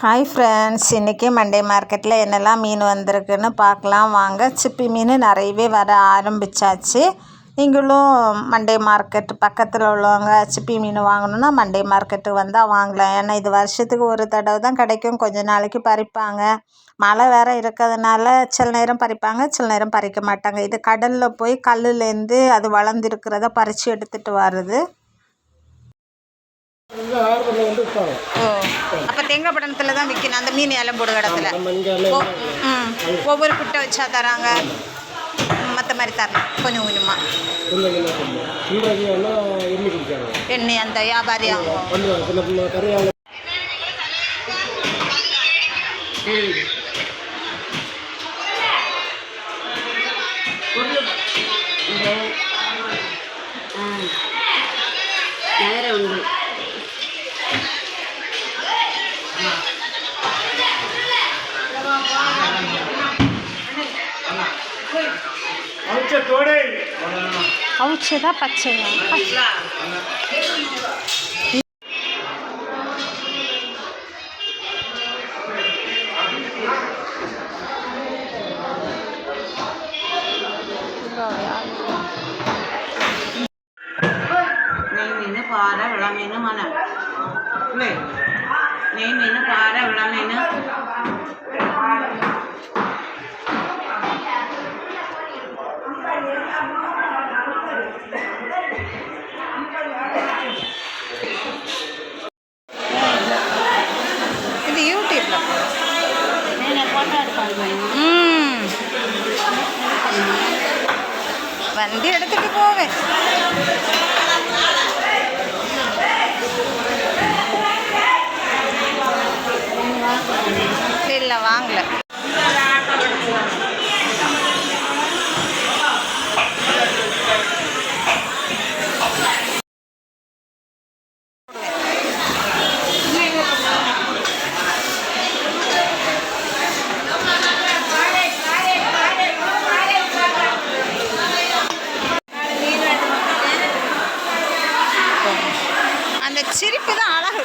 Hi friends, இன்றைக்கி Monday மார்க்கெட்டில் என்னெல்லாம் மீன் வந்திருக்குன்னு பார்க்கலாம் வாங்க. சிப்பி மீன் நிறையவே வர ஆரம்பித்தாச்சு. நீங்களும் மண்டே மார்க்கெட் பக்கத்தில் உள்ளவங்க சிப்பி மீன் வாங்கணுன்னா மண்டே மார்க்கெட்டு வந்தால் வாங்கலாம். ஏன்னா இது வருஷத்துக்கு ஒரு தடவை தான் கிடைக்கும். கொஞ்ச நாளைக்கு பறிப்பாங்க. மழை வேறு இருக்கிறதுனால சில நேரம் பறிப்பாங்க, சில நேரம் பறிக்க மாட்டாங்க. இது கடலில் போய் கல்லுலேருந்து அது வளர்ந்துருக்கிறத பறித்து எடுத்துகிட்டு வர்றது. அப்போ தேங்காய்பட்டணத்தில் தான் விற்கணும் அந்த மீன் ஏலம்போடு இடத்துல. ஒவ்வொரு குட்டை வச்சா தராங்க, மற்ற மாதிரி தரணும் கொஞ்சம் கொஞ்சமாக எண்ணெய் அந்த வியாபாரி நேரம் உண்டு. அவுச்சதா பச்சையா? நெய் மீன், பாறை, விளா மீன், மனை நெய் மீன், பாறை, விளா மீன், இது யூடியூப்ல போட்டோ எடுப்பாங்க. வந்து எடுத்துட்டு போவேன். இல்லை வாங்கல. அந்த சிரிப்பு தான் அழகு.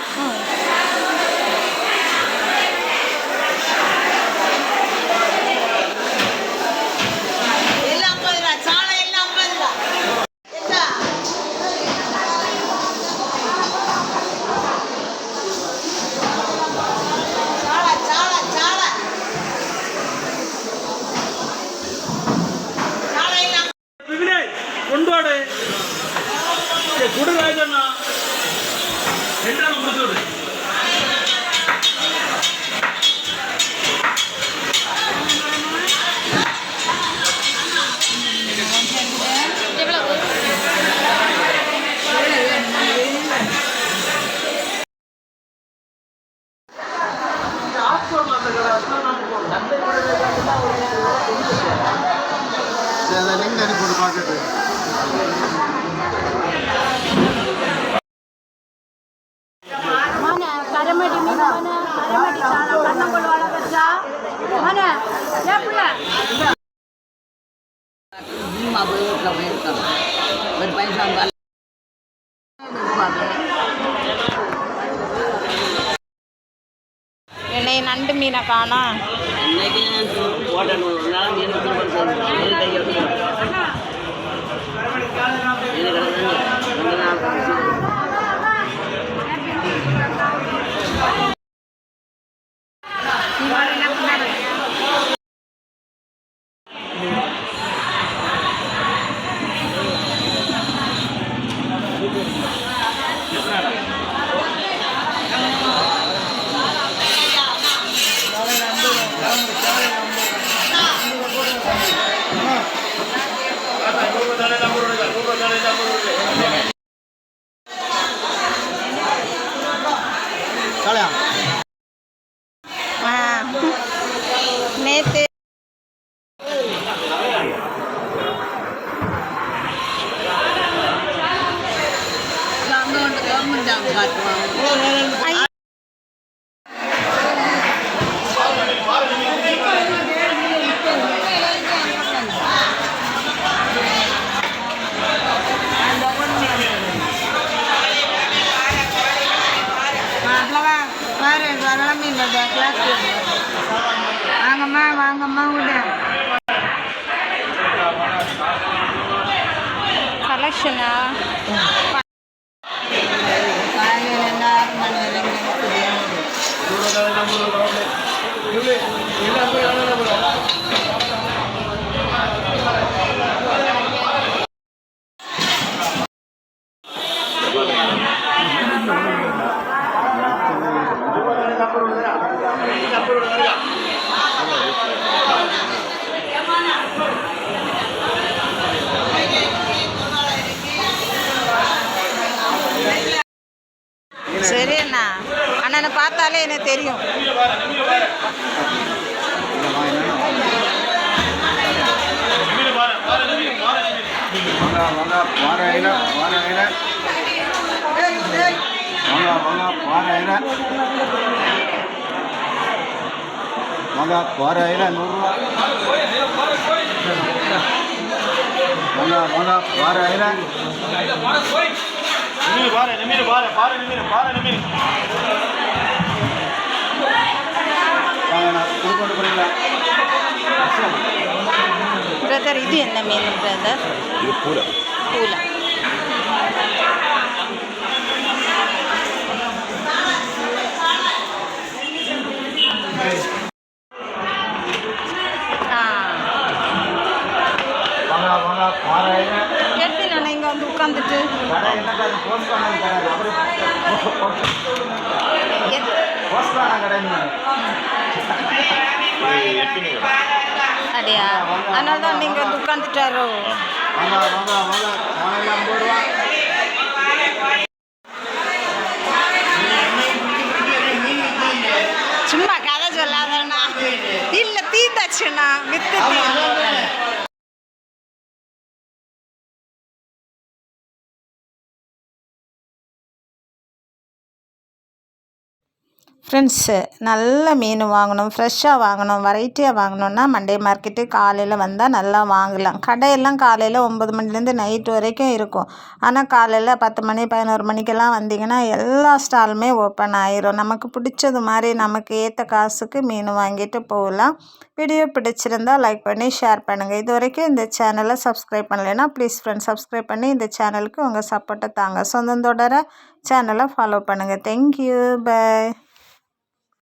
கொண்டாடு குடுராஜண்ணா ரெண்டாம் முடிச்சுடு பார்க்குறது கரமடி மீன் கரமடி கண்ணங்கொள் வாழை வச்சா மன ஏப்பிள்ள என்னை நண்டு மீனை காணா. நேற்று மீன் வாங்கம்மா விட கலெக்ஷனா காலையில் என்ன 6 மணி சரி அண்ணா அண்ணனை பார்த்தாலே எனக்கு தெரியும். பிரதர் இது என்ன மீன் பிரதர்? பூலா. எப்படி நான் இங்கே வந்து உட்காந்துட்டு அப்படியா? அதனால தான் நீங்கள் வந்து உட்காந்துட்டாரோ? சும்மா கதை சொல்லாதண்ணா. இல்லை தீந்தாச்சுண்ணா வித்து ஃப்ரெண்ட்ஸு நல்ல மீன் வாங்கணும், ஃப்ரெஷ்ஷாக வாங்கணும், வெரைட்டியாக வாங்கணுன்னா மண்டே மார்க்கெட்டு காலையில் வந்தால் நல்லா வாங்கலாம். கடையெல்லாம் காலையில் 9 மணிலேருந்து நைட்டு வரைக்கும் இருக்கும். ஆனால் காலையில் 10 மணி 11 மணிக்கெல்லாம் வந்தீங்கன்னா எல்லா ஸ்டாலுமே ஓப்பன் ஆயிரும். நமக்கு பிடிச்சது மாதிரி நமக்கு ஏற்ற காசுக்கு மீன் வாங்கிட்டு போகலாம். வீடியோ பிடிச்சிருந்தால் லைக் பண்ணி ஷேர் பண்ணுங்கள். இது வரைக்கும் இந்த சேனலை சப்ஸ்கிரைப் பண்ணலைன்னா ப்ளீஸ் ஃப்ரெண்ட்ஸ் சப்ஸ்கிரைப் பண்ணி இந்த சேனலுக்கு உங்கள் சப்போர்ட்டை தாங்க. சொந்தம் தொடர சேனலை ஃபாலோ பண்ணுங்கள். தேங்க்யூ. பை.